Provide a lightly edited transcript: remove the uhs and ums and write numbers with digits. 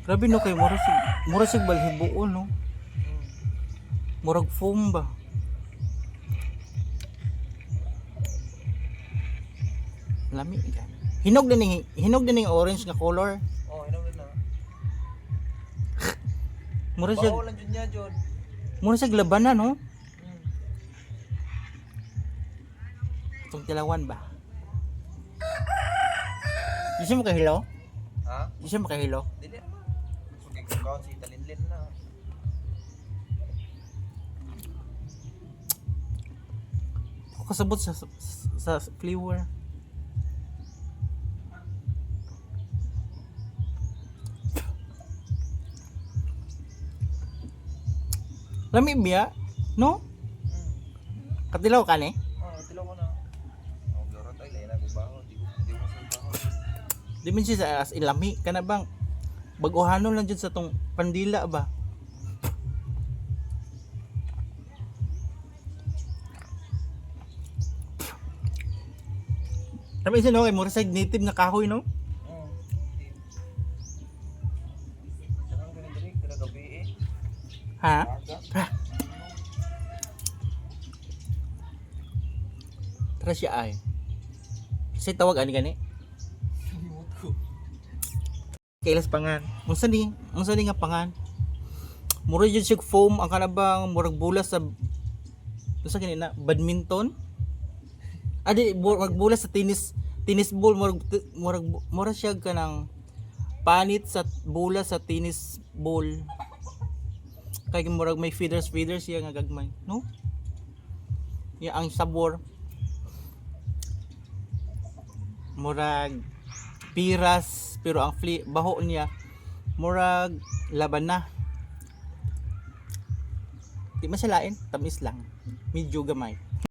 Grabe no kay mura sig balhibuon no. Murag foam ba. Lami ka. Hinog din ning orange nga color. Oh, hinog na. Mura siya Bawo lang jud niya jud. mura siya labanan no. Hmm. Itong tilawan ba? Di siya makahilaw? Ha? Di siya makahilaw? Dili naman. Sugig ko kaon si Talinlin na. Ako kasabot sa flavor. Lami biya, no? Katilaw ka ni? Oh, tilaw ko na. Oh, loro tay lay na ko baho. Di ko sa baho. Di man siya sa as ilami ka na bang baguhanon lang dyan sa tong pandila ba? Sabi siya no, kay mura sa native na kahoy no? Oh. Jangan ka diri kada gabi eh. Ha? Aga. Ha? Tara siya ay. Kasi tawag ani gani? Limot ko. Kailas pangan. Unsa ni nga pangan? Mura jud sig foam ang kanabang murag bulas sa unsa gani na badminton? Adi murag bulas sa tennis ball murag siya kanang panit sa bulas sa tennis ball. Kay murag may feathers siya nga gagmay, no? Ya ang sabor murag piras pero ang baho niya murag laban na. Di masalain, tamis lang. Medyo gamay.